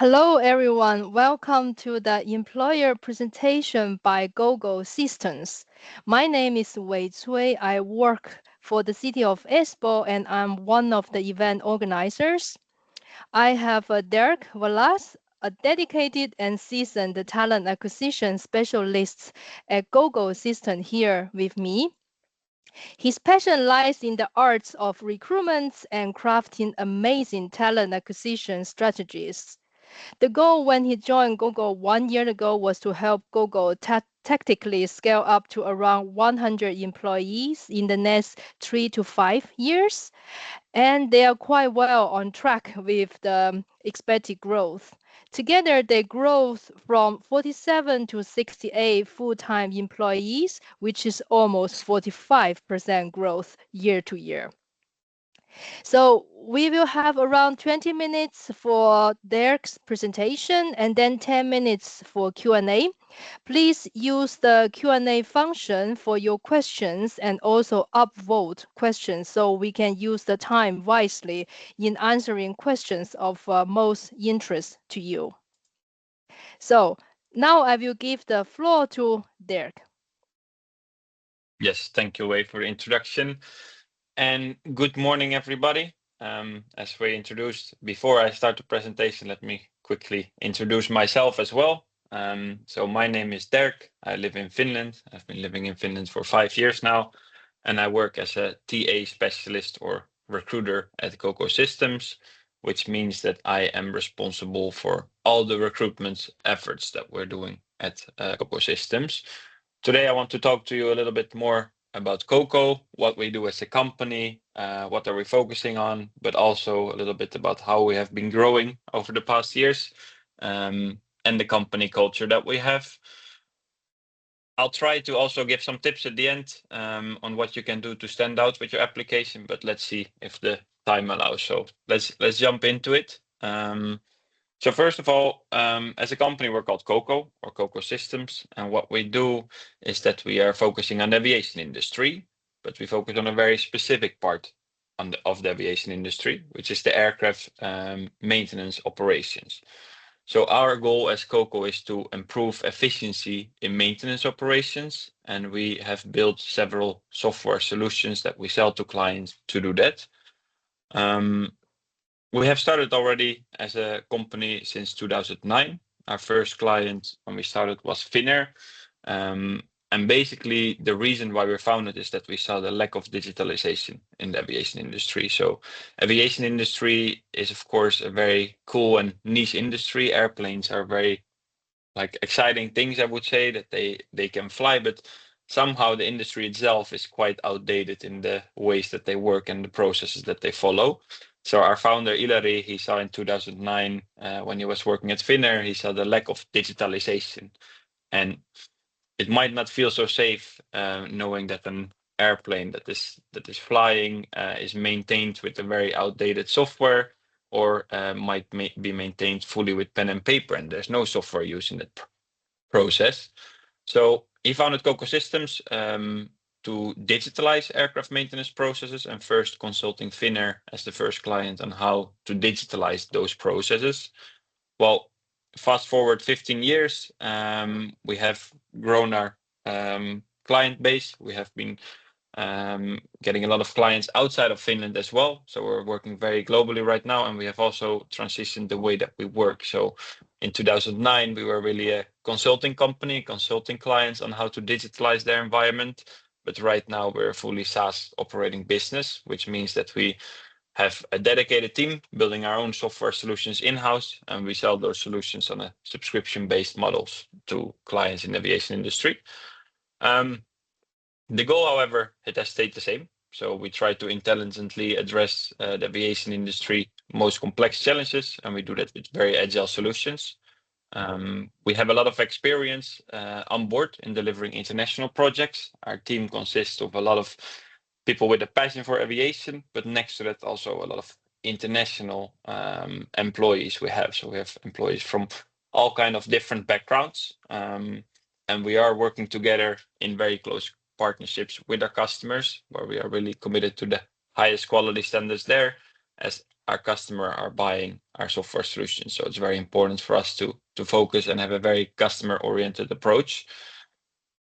Hello, everyone. Welcome to the employer presentation by QOCO Systems. My name is Wei Cui. I work for the city of Espoo, and I'm one of the event organizers. I have Derk Vlas, a dedicated and seasoned talent acquisition specialist at QOCO Systems here with me. His passion lies in the arts of recruitment and crafting amazing talent acquisition strategies. The goal when he joined QOCO 1 year ago was to help QOCO tactically scale up to around 100 employees in the next 3 to 5 years. And they are quite well on track with the expected growth. Together, they grow from 47 to 68 full-time employees, which is almost 45% growth year to year. So we will have around 20 minutes for Derk's presentation and then 10 minutes for Q&A. Please use the Q&A function for your questions and also upvote questions so we can use the time wisely in answering questions of most interest to you. So now I will give the floor to Derk. Yes, thank you, Wei, for the introduction. And good morning, everybody. As Wei introduced, before I start the presentation, let me quickly introduce myself as well. So my name is Derk. I live in Finland. I've been living in Finland for 5 years now, and I work as a TA specialist or recruiter at QOCO Systems, which means that I am responsible for all the recruitment efforts that we're doing at QOCO Systems. Today, I want to talk to you a little bit more about QOCO, what we do as a company, what are we focusing on, but also a little bit about how we have been growing over the past years, and the company culture that we have. I'll try to also give some tips at the end on what you can do to stand out with your application, but let's see if the time allows. So let's jump into it. So first of all, as a company, we're called QOCO or QOCO Systems, and what we do is that we are focusing on the aviation industry, but we focus on a very specific part of the aviation industry, which is the aircraft maintenance operations. So our goal as QOCO is to improve efficiency in maintenance operations, and we have built several software solutions that we sell to clients to do that. We have started already as a company since 2009. Our first client when we started was Finnair. And basically the reason why we founded is that we saw the lack of digitalization in the aviation industry. So aviation industry is of course a very cool and niche industry. Airplanes are very exciting things, I would say, that they can fly, but somehow the industry itself is quite outdated in the ways that they work and the processes that they follow. So our founder, Ilari, he saw in 2009, when he was working at Finnair, he saw the lack of digitalization. And it might not feel so safe knowing that an airplane that is flying is maintained with a very outdated software or might be maintained fully with pen and paper, and there's no software used in that process. So he founded QOCO Systems to digitalize aircraft maintenance processes, and first consulting Finnair as the first client on how to digitalize those processes. Well, fast forward 15 years, we have grown our client base. We have been getting a lot of clients outside of Finland as well. So we're working very globally right now, and we have also transitioned the way that we work. So in 2009, we were really a consulting company, consulting clients on how to digitalize their environment. But right now we're a fully SaaS operating business, which means that we have a dedicated team building our own software solutions in-house, and we sell those solutions on a subscription-based models to clients in the aviation industry. The goal, however, it has stayed the same. So we try to intelligently address the aviation industry most complex challenges, and we do that with very agile solutions. We have a lot of experience on board in delivering international projects. Our team consists of a lot of people with a passion for aviation, but next to that also a lot of international employees we have. So we have employees from all kind of different backgrounds, and we are working together in very close partnerships with our customers, where we are really committed to the highest quality standards there, as our customer are buying our software solutions. So it's very important for us to focus and have a very customer-oriented approach.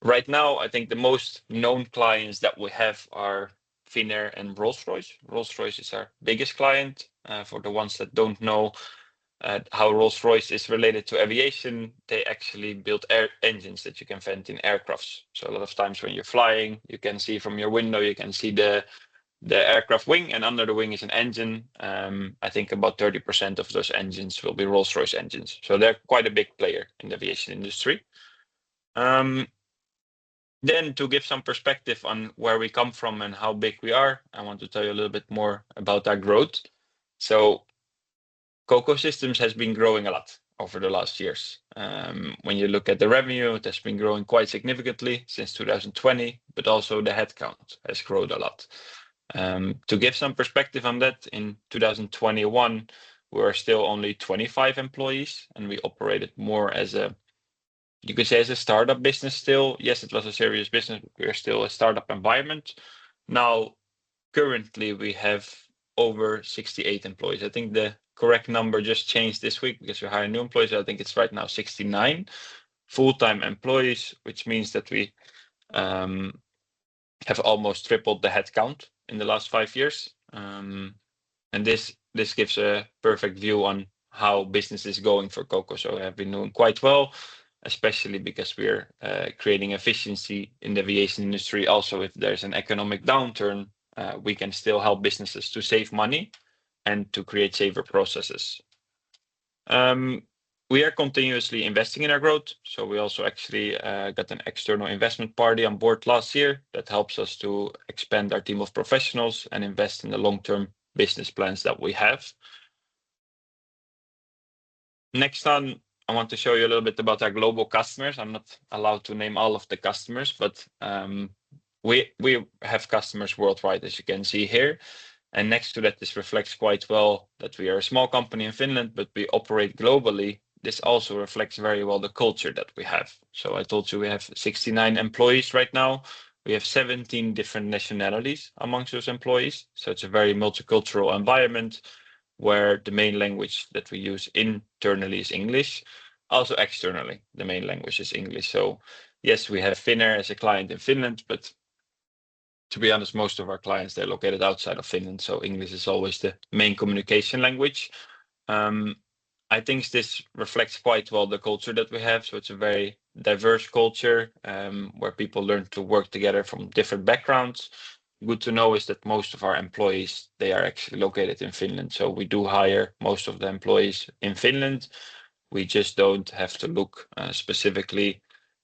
Right now, I think the most known clients that we have are Finnair and Rolls-Royce. Rolls-Royce is our biggest client. For the ones that don't know how Rolls-Royce is related to aviation, they actually build engines that you can vent in aircrafts. So a lot of times when you're flying, you can see from your window, you can see the aircraft wing, and under the wing is an engine. I think about 30% of those engines will be Rolls-Royce engines. So they're quite a big player in the aviation industry. Then to give some perspective on where we come from and how big we are, I want to tell you a little bit more about our growth. So QOCO Systems has been growing a lot over the last years. When you look at the revenue, it has been growing quite significantly since 2020, but also the headcount has grown a lot. To give some perspective on that, in 2021, we were still only 25 employees, and we operated more as you could say as a startup business still. Yes, it was a serious business, but we're still a startup environment. Now, currently, we have over 68 employees. I think the correct number just changed this week because we're hiring new employees. I think it's right now 69 full-time employees, which means that we have almost tripled the headcount in the last 5 years. And this gives a perfect view on how business is going for QOCO. So we have been doing quite well, especially because we're creating efficiency in the aviation industry. Also, if there's an economic downturn, we can still help businesses to save money and to create safer processes. We are continuously investing in our growth. So we also actually got an external investment party on board last year that helps us to expand our team of professionals and invest in the long-term business plans that we have. Next on, I want to show you a little bit about our global customers. I'm not allowed to name all of the customers, but we have customers worldwide, as you can see here. And next to that, this reflects quite well that we are a small company in Finland, but we operate globally. This also reflects very well the culture that we have. So I told you we have 69 employees right now. We have 17 different nationalities amongst those employees. So it's a very multicultural environment where the main language that we use internally is English. Also externally, the main language is English. So yes, we have Finnair as a client in Finland, but to be honest, most of our clients, they're located outside of Finland. So English is always the main communication language. I think this reflects quite well the culture that we have. So it's a very diverse culture where people learn to work together from different backgrounds. Good to know is that most of our employees, they are actually located in Finland. So we do hire most of the employees in Finland. We just don't have to look specifically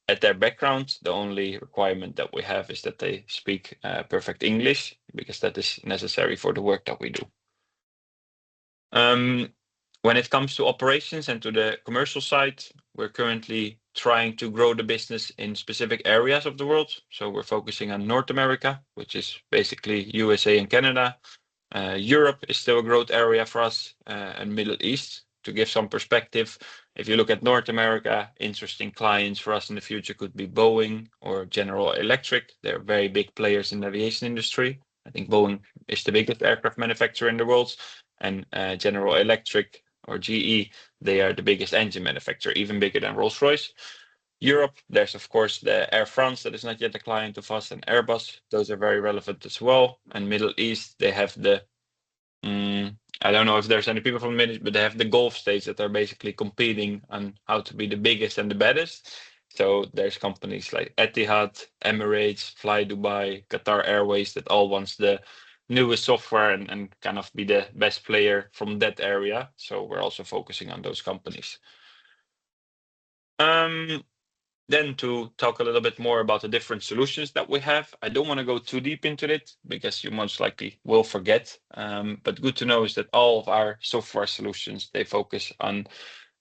at their background. The only requirement that we have is that they speak perfect English, because that is necessary for the work that we do. When it comes to operations and to the commercial side, we're currently trying to grow the business in specific areas of the world. So we're focusing on North America, which is basically USA and Canada. Europe is still a growth area for us, and Middle East. To give some perspective, if you look at North America, interesting clients for us in the future could be Boeing or General Electric. They're very big players in the aviation industry. I think Boeing is the biggest aircraft manufacturer in the world, and General Electric or GE, they are the biggest engine manufacturer, even bigger than Rolls-Royce. Europe, there's of course the Air France that is not yet a client of us, and Airbus. Those are very relevant as well. And Middle East, they have the I don't know if there's any people from the Middle East, but they have the Gulf states that are basically competing on how to be the biggest and the baddest. So there's companies like Etihad, Emirates, Fly Dubai, Qatar Airways that all wants the newest software and kind of be the best player from that area. So we're also focusing on those companies. Then to talk a little bit more about the different solutions that we have. I don't want to go too deep into it because you most likely will forget. But good to know is that all of our software solutions, they focus on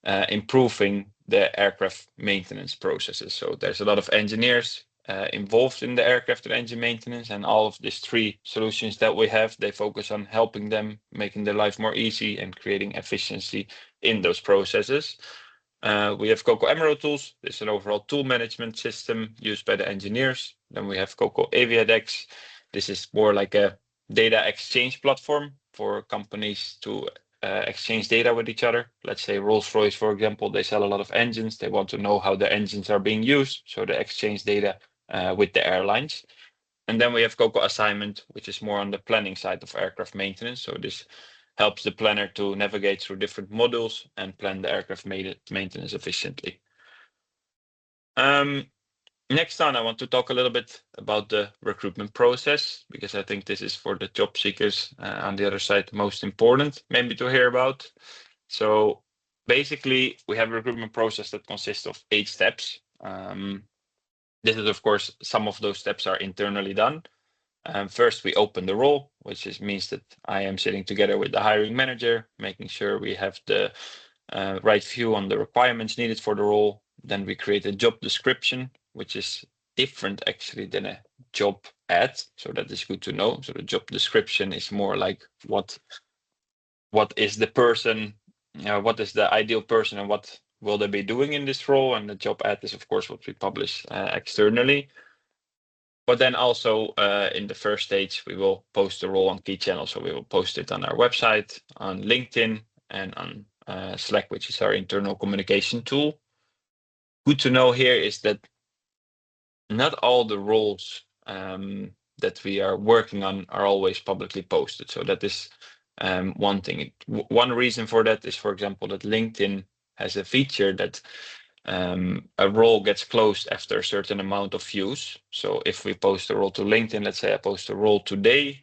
improving the aircraft maintenance processes. So there's a lot of engineers involved in the aircraft and engine maintenance, and all of these 3 solutions that we have, they focus on helping them, making their life more easy and creating efficiency in those processes. We have QOCO MROTools. This is an overall tool management system used by the engineers. Then we have QOCO Aviadex. This is more like a data exchange platform for companies to exchange data with each other. Let's say Rolls-Royce, for example, they sell a lot of engines. They want to know how the engines are being used, so they exchange data with the airlines. And then we have QOCO Assignment, which is more on the planning side of aircraft maintenance. So this helps the planner to navigate through different modules and plan the aircraft maintenance efficiently. Next on, I want to talk a little bit about the recruitment process, because I think this is for the job seekers on the other side most important maybe to hear about. So basically, we have a recruitment process that consists of 8 steps. This is, of course, some of those steps are internally done. First, we open the role, which means that I am sitting together with the hiring manager, making sure we have the right view on the requirements needed for the role. Then we create a job description, which is different actually than a job ad. So that is good to know. So the job description is more like what is the person, what is the ideal person, and what will they be doing in this role. And the job ad is, of course, what we publish externally. But then also in the first stage, we will post the role on key channels. So we will post it on our website, on LinkedIn, and on Slack, which is our internal communication tool. Good to know here is that not all the roles that we are working on are always publicly posted. So that is one thing. One reason for that is, for example, that LinkedIn has a feature that a role gets closed after a certain amount of views. So if we post a role to LinkedIn, let's say I post a role today,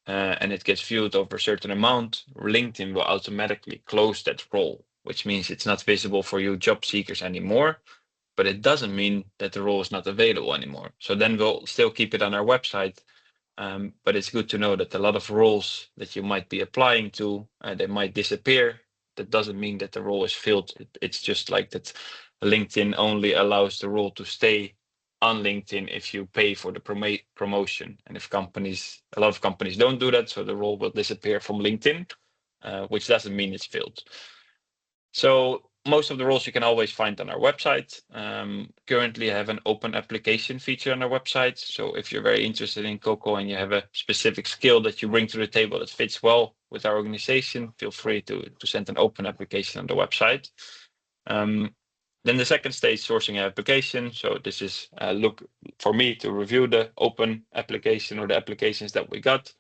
and it gets viewed over a certain amount, LinkedIn will automatically close that role, which means it's not visible for you job seekers anymore. But it doesn't mean that the role is not available anymore. So then we'll still keep it on our website. But it's good to know that a lot of roles that you might be applying to, they might disappear. That doesn't mean that the role is filled. It's just like that LinkedIn only allows the role to stay on LinkedIn if you pay for the promotion. And if a lot of companies don't do that, so the role will disappear from LinkedIn, which doesn't mean it's filled. So most of the roles you can always find on our website. Currently, I have an open application feature on our website. So if you're very interested in QOCO and you have a specific skill that you bring to the table that fits well with our organization, feel free to send an open application on the website. Then the second stage, sourcing an application. So this is look for me to review the open application or the applications that we got.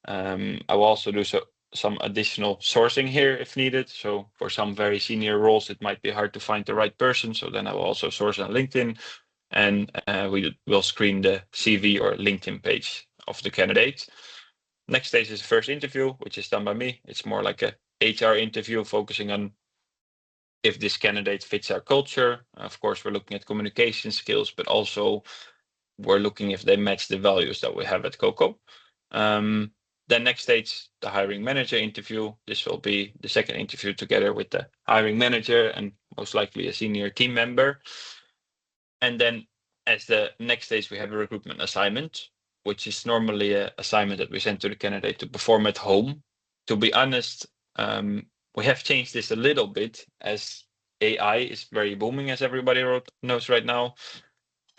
I will also do some additional sourcing here if needed. So for some very senior roles, it might be hard to find the right person. So then I will also source on LinkedIn, and we will screen the CV or LinkedIn page of the candidate. Next stage is the first interview, which is done by me. It's more like a HR interview, focusing on if this candidate fits our culture. Of course, we're looking at communication skills, but also we're looking if they match the values that we have at QOCO. Then next stage, the hiring manager interview. This will be the second interview together with the hiring manager and most likely a senior team member. And then as the next stage, we have a recruitment assignment, which is normally an assignment that we send to the candidate to perform at home. To be honest, we have changed this a little bit as AI is very booming, as everybody knows right now.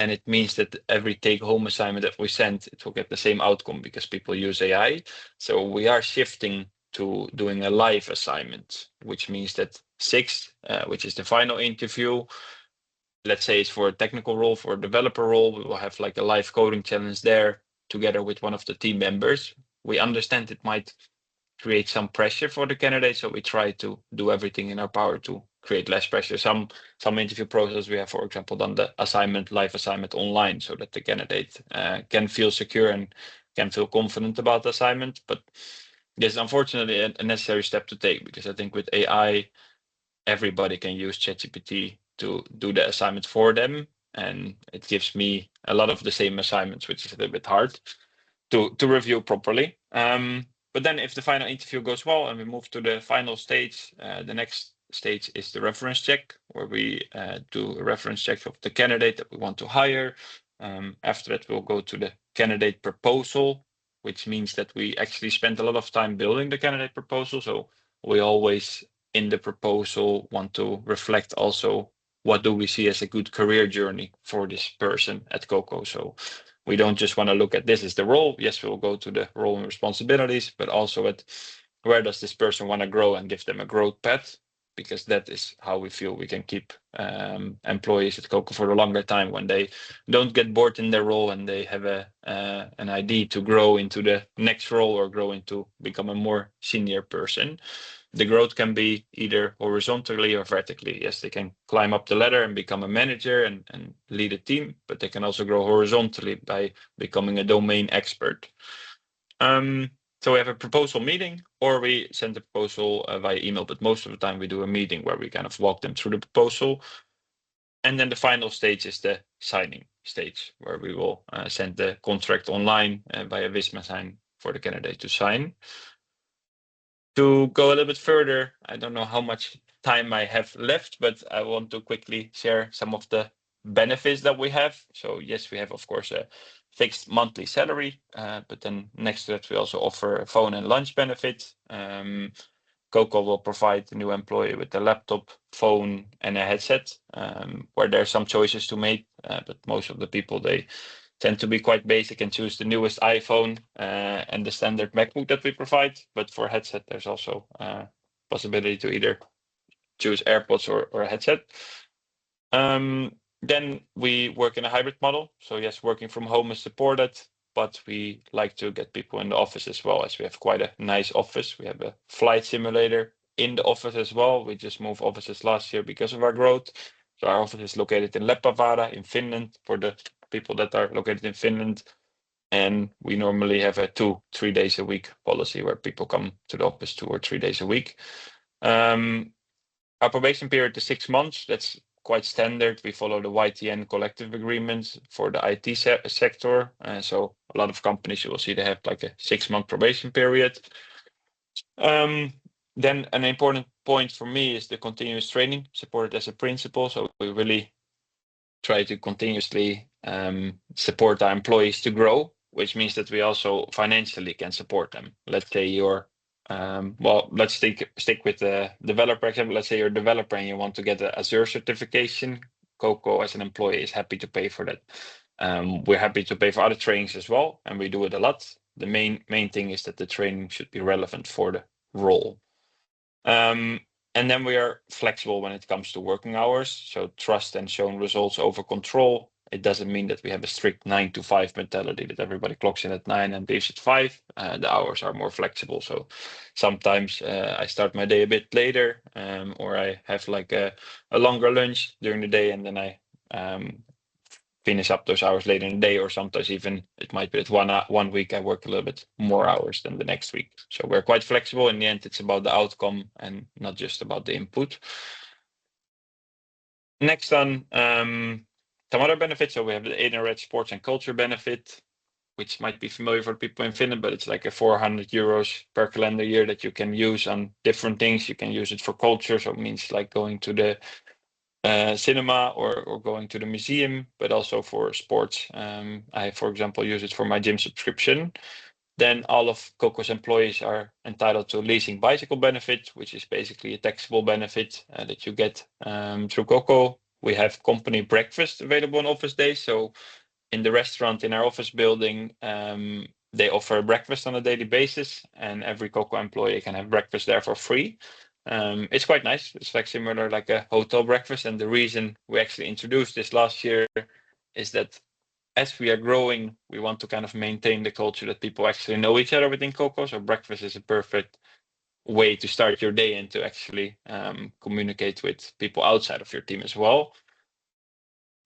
And it means that every take-home assignment that we send, it will get the same outcome because people use AI. So we are shifting to doing a live assignment, which means that 6, which is the final interview, let's say it's for a technical role, for a developer role, we will have like a live coding challenge there together with one of the team members. We understand it might create some pressure for the candidate, so we try to do everything in our power to create less pressure. Some interview process we have, for example, done the live assignment online, so that the candidate can feel secure and can feel confident about the assignment. But this is unfortunately a necessary step to take, because I think with AI, everybody can use ChatGPT to do the assignment for them, and it gives me a lot of the same assignments, which is a little bit hard to review properly. But then if the final interview goes well and we move to the final stage, the next stage is the reference check, where we do a reference check of the candidate that we want to hire. After that, we'll go to the candidate proposal, which means that we actually spend a lot of time building the candidate proposal. So we always, in the proposal, want to reflect also what do we see as a good career journey for this person at QOCO. So we don't just want to look at this as the role. Yes, we'll go to the role and responsibilities, but also at where does this person want to grow, and give them a growth path, because that is how we feel we can keep employees at QOCO for a longer time, when they don't get bored in their role and they have an idea to grow into the next role or grow into become a more senior person. The growth can be either horizontally or vertically. Yes, they can climb up the ladder and become a manager and lead a team, but they can also grow horizontally by becoming a domain expert. So we have a proposal meeting, or we send the proposal via email, but most of the time we do a meeting where we kind of walk them through the proposal. And then the final stage is the signing stage, where we will send the contract online via Visma Sign for the candidate to sign. To go a little bit further, I don't know how much time I have left, but I want to quickly share some of the benefits that we have. So yes, we have, of course, a fixed monthly salary, but then next to that, we also offer a phone and lunch benefit. QOCO will provide the new employee with a laptop, phone, and a headset, where there are some choices to make, but most of the people, they tend to be quite basic and choose the newest iPhone and the standard MacBook that we provide. But for headset, there's also possibility to either choose AirPods or a headset. Then we work in a hybrid model. So yes, working from home is supported, but we like to get people in the office as well, as we have quite a nice office. We have a flight simulator in the office as well. We just moved offices last year because of our growth. So our office is located in Leppävaara in Finland, for the people that are located in Finland. And we normally have a 2-3 days a week policy, where people come to the office 2 or 3 days a week. Our probation period is 6 months. That's quite standard. We follow the YTN collective agreements for the IT sector. So a lot of companies, you will see, they have like a 6-month probation period. Then an important point for me is the continuous training, supported as a principal. So we really try to continuously support our employees to grow, which means that we also financially can support them. Let's say you're let's stick with the developer example. Let's say you're a developer and you want to get the Azure certification. QOCO as an employee is happy to pay for that. We're happy to pay for other trainings as well, and we do it a lot. The main thing is that the training should be relevant for the role. And then we are flexible when it comes to working hours. So trust and shown results over control. It doesn't mean that we have a strict 9 to 5 mentality, that everybody clocks in at 9 and leaves at 5. The hours are more flexible. So sometimes I start my day a bit later, or I have like a longer lunch during the day, and then I finish up those hours later in the day, or sometimes even it might be that one week I work a little bit more hours than the next week. So we're quite flexible. In the end, it's about the outcome and not just about the input. Next on some other benefits. So we have the Aviadex sports and culture benefit, which might be familiar for people in Finland, but it's like a 400 euros per calendar year that you can use on different things. You can use it for culture. So it means like going to the cinema or going to the museum, but also for sports. I, for example, use it for my gym subscription. Then all of QOCO's employees are entitled to leasing bicycle benefit, which is basically a taxable benefit that you get through QOCO. We have company breakfast available on office days. So in the restaurant in our office building, they offer breakfast on a daily basis, and every QOCO employee can have breakfast there for free. It's quite nice. It's like similar like a hotel breakfast. And the reason we actually introduced this last year is that as we are growing, we want to kind of maintain the culture that people actually know each other within QOCO. So breakfast is a perfect way to start your day and to actually communicate with people outside of your team as well.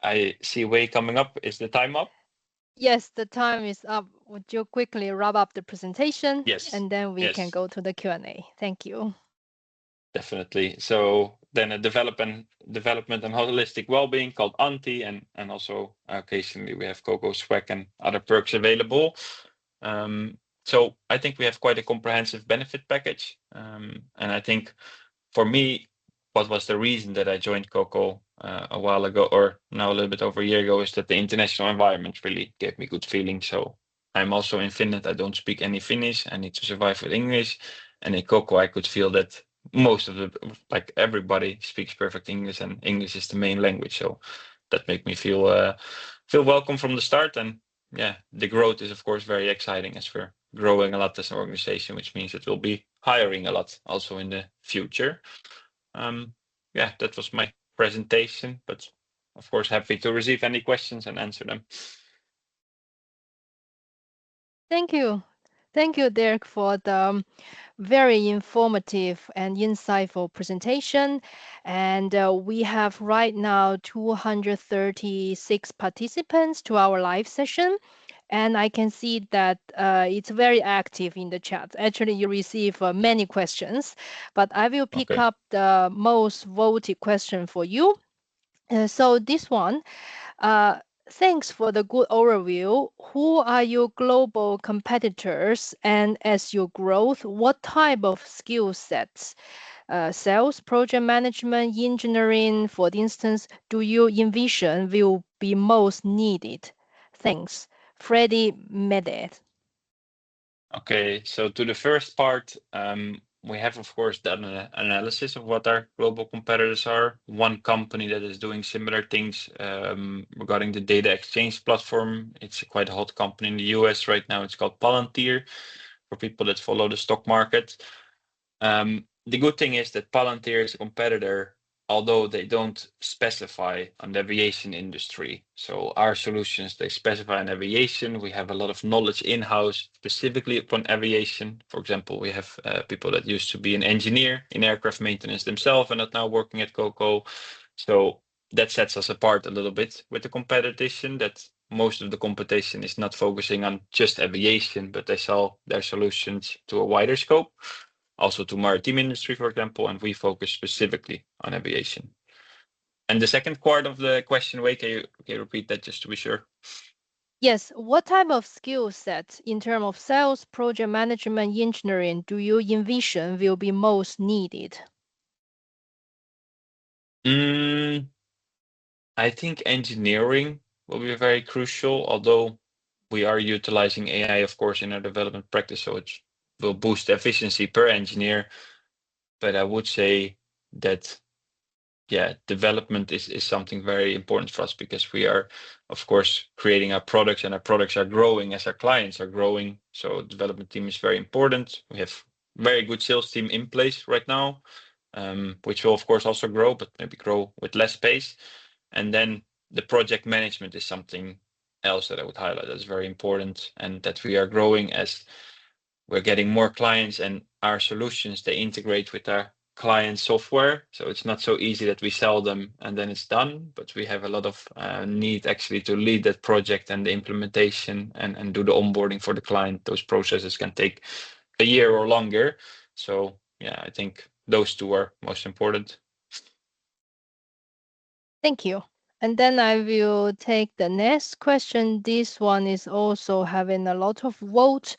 I see Wei coming up. Is the time up? Yes, the time is up. Would you quickly wrap up the presentation? Yes. And then we can Yes. go to the Q&A. Thank you. Definitely. So then a development and holistic well-being called Anti, and also occasionally we have QOCO Swag and other perks available. So I think we have quite a comprehensive benefit package. And I think for me, what was the reason that I joined QOCO a while ago, or now a little bit over a year ago, is that the international environment really gave me good feeling. So I'm also in Finland. I don't speak any Finnish. I need to survive with English. And in QOCO, I could feel that most of like everybody speaks perfect English, and English is the main language. So that made me feel welcome from the start. And yeah, the growth is of course very exciting, as we're growing a lot as an organization, which means that we'll be hiring a lot also in the future. Yeah, that was my presentation, but of course, happy to receive any questions and answer them. Thank you. Thank you, Derk, for the very informative and insightful presentation. And we have right now 236 participants to our live session. And I can see that it's very active in the chat. Actually, you receive many questions, but I will pick Okay. up the most voted question for you. So this one, uh, thanks for the good overview. Who are your global competitors? And as you growth, what type of skill sets, sales, project management, engineering, for instance, do you envision will be most needed? Thanks. Freddie Medet. Okay, so to the first part, we have, of course, done an analysis of what our global competitors are. One company that is doing similar things regarding the data exchange platform. It's a quite a hot company in the US right now. It's called Palantir, for people that follow the stock market. The good thing is that Palantir is a competitor, although they don't specify on the aviation industry. So our solutions, they specify on aviation. We have a lot of knowledge in-house, specifically upon aviation. For example, we have people that used to be an engineer in aircraft maintenance themselves and are now working at QOCO. So that sets us apart a little bit with the competition, that most of the competition is not focusing on just aviation, but they sell their solutions to a wider scope, also to maritime industry, for example, and we focus specifically on aviation. And the second part of the question, Wei, can you repeat that just to be sure? Yes, what type of skill sets in terms of sales, project management, engineering do you envision will be most needed? I think engineering will be very crucial, although we are utilizing AI, of course, in our development practice, so it will boost the efficiency per engineer. But I would say that, yeah, development is something very important for us, because we are, of course, creating our products, and our products are growing as our clients are growing. So development team is very important. We have very good sales team in place right now, which will of course also grow, but maybe grow with less pace. And then the project management is something else that I would highlight that's very important, and that we are growing as we're getting more clients, and our solutions, they integrate with our client software. So it's not so easy that we sell them and then it's done, but we have a lot of need actually to lead that project and the implementation and do the onboarding for the client. Those processes can take a year or longer. So yeah, I think those two are most important. Thank you. And then I will take the next question. This one is also having a lot of vote.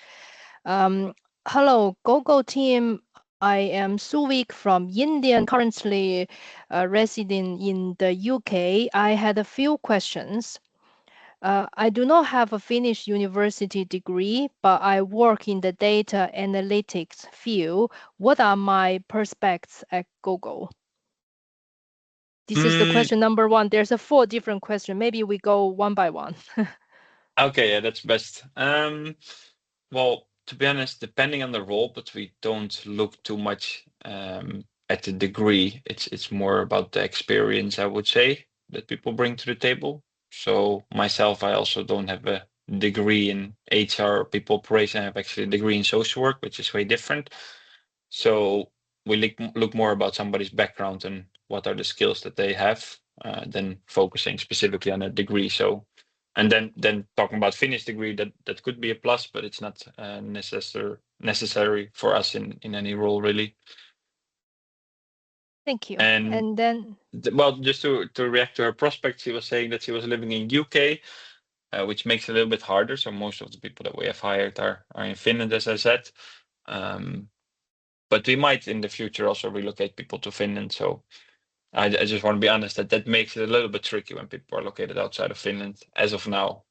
Hello, GoGo team. I am Suvik from India and currently residing in the UK. I had a few questions. I do not have a finished university degree, but I work in the data analytics field. What are my prospects at GoGo? This is the question number one. There's a 4 different questions. Maybe we go one by one. Okay, yeah, that's best. Well, to be honest, depending on the role, but we don't look too much at the degree. It's more about the experience, I would say, that people bring to the table. So myself, I also don't have a degree in HR or people operation. I have actually a degree in social work, which is way different. So we look more about somebody's background and what are the skills that they have, than focusing specifically on a degree. So, and then talking about finished degree, that could be a plus, but it's not necessary for us in any role really. Thank you. And then, well, just to react to her prospect, she was saying that she was living in UK, which makes it a little bit harder. So most of the people that we have hired are in Finland, as I said. But we might in the future also relocate people to Finland. So I just want to be honest that makes it a little bit tricky when people are located outside of Finland as of now.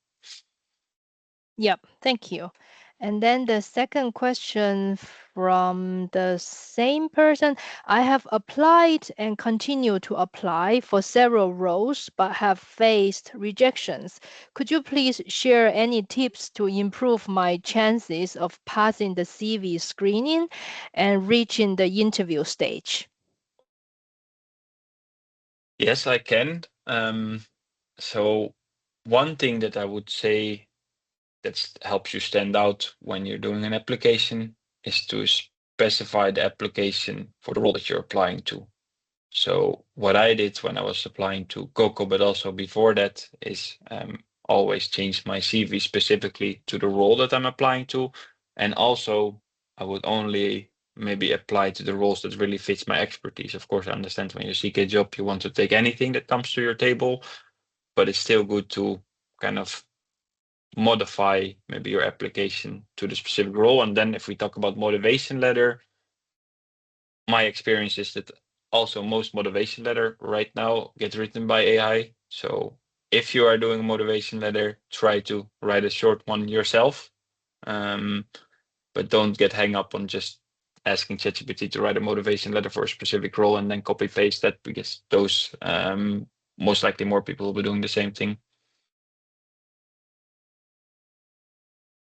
Yep, thank you. And then the second question from the same person. I have applied and continue to apply for several roles, but have faced rejections. Could you please share any tips to improve my chances of passing the CV screening and reaching the interview stage? Yes, I can. So one thing that I would say that helps you stand out when you're doing an application is to specify the application for the role that you're applying to. So what I did when I was applying to QOCO, but also before that, is always change my CV specifically to the role that I'm applying to. And also, I would only maybe apply to the roles that really fits my expertise. Of course, I understand when you seek a job, you want to take anything that comes to your table, but it's still good to kind of modify maybe your application to the specific role. And then if we talk about motivation letter, my experience is that also most motivation letter right now get written by AI. So if you are doing a motivation letter, try to write a short one yourself. But don't get hung up on just asking ChatGPT to write a motivation letter for a specific role and then copy paste that, because those most likely more people will be doing the same thing.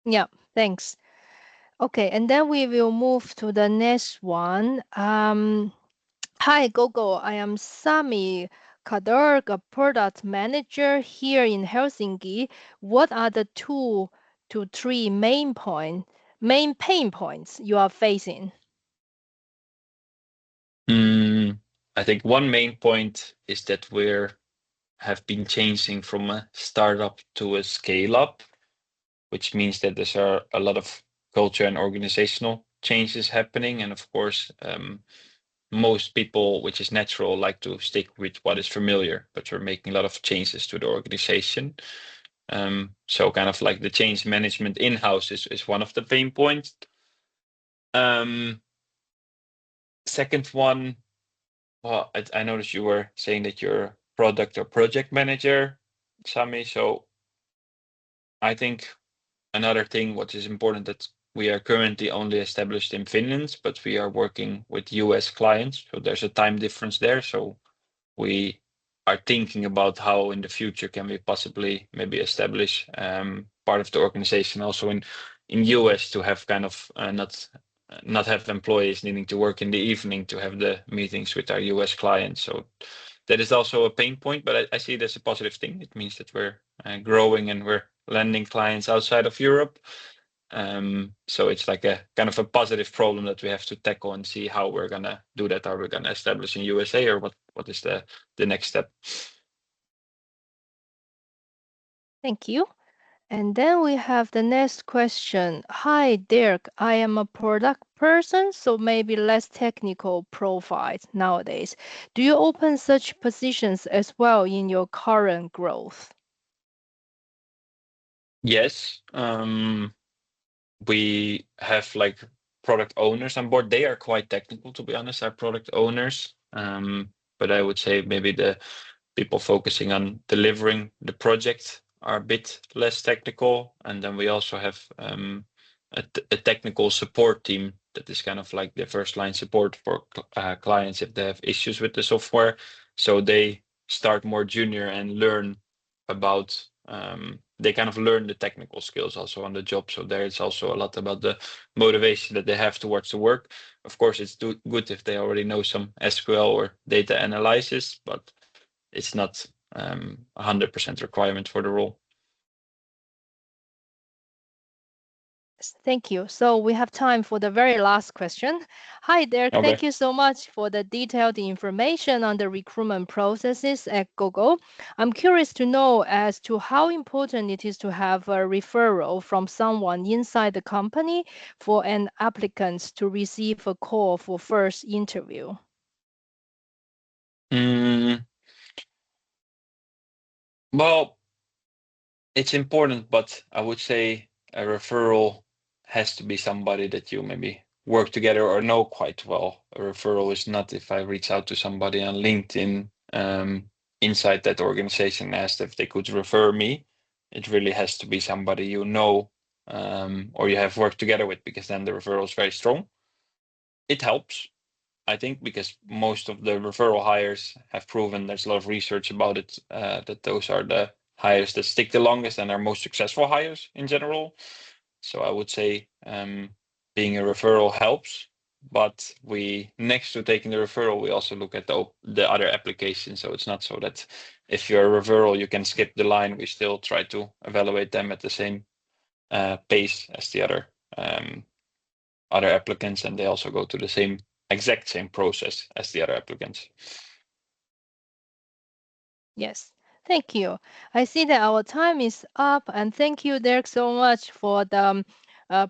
Yeah, thanks. Okay, and then we will move to the next one. Hi, Gogo. I am Sami Kaderk, a product manager here in Helsinki. What are the 2 to 3 main pain points you are facing? I think one main point is that have been changing from a startup to a scale up, which means that there's a lot of culture and organizational changes happening. And of course, most people, which is natural, like to stick with what is familiar, but we're making a lot of changes to the organization. So kind of like the change management in-house is one of the pain points. Second one, well, I noticed you were saying that you're product or project manager, Sami. So I think another thing what is important that we are currently only established in Finland, but we are working with US clients. So there's a time difference there. So we are thinking about how in the future can we possibly maybe establish part of the organization also in US to have kind of not have employees needing to work in the evening to have the meetings with our US clients. So that is also a pain point, but I see it as a positive thing. It means that we're growing and we're landing clients outside of Europe. So it's like a kind of a positive problem that we have to tackle and see how we're gonna do that. Are we gonna establish in USA, or what is the next step? Thank you. And then we have the next question. Hi, Derk. I am a product person, so maybe less technical profiles nowadays. Do you open such positions as well in your current growth? Yes, we have like product owners on board. They are quite technical, to be honest, our product owners. But I would say maybe the people focusing on delivering the project are a bit less technical. And then we also have a technical support team that is kind of like the first line support for clients if they have issues with the software. So they start more junior and learn about they kind of learn the technical skills also on the job. So there it's also a lot about the motivation that they have towards the work. Of course, it's good if they already know some SQL or data analysis, but it's not 100% requirement for the role. Thank you. So we have time for the very last question. Hi, Derek. Okay. Thank you so much for the detailed information on the recruitment processes at Google. I'm curious to know as to how important it is to have a referral from someone inside the company for an applicant to receive a call for first interview. Well, it's important, but I would say a referral has to be somebody that you maybe work together or know quite well. A referral is not if I reach out to somebody on LinkedIn inside that organization and asked if they could refer me. It really has to be somebody you know or you have worked together with, because then the referral is very strong. It helps, I think, because most of the referral hires have proven, there's a lot of research about it, that those are the hires that stick the longest and are most successful hires in general. So I would say being a referral helps, but we, next to taking the referral, we also look at the other applications. So it's not so that if you're a referral, you can skip the line. We still try to evaluate them at the same pace as the other applicants, and they also go to the exact same process as the other applicants. Yes, thank you. I see that our time is up, and thank you, Derk, so much for the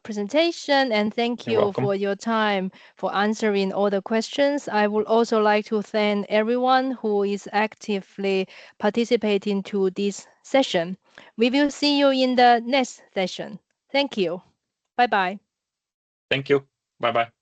presentation, and thank You're you welcome. for your time for answering all the questions. I would also like to thank everyone who is actively participating to this session. We will see you in the next session. Thank you. Bye-bye. Thank you. Bye-bye.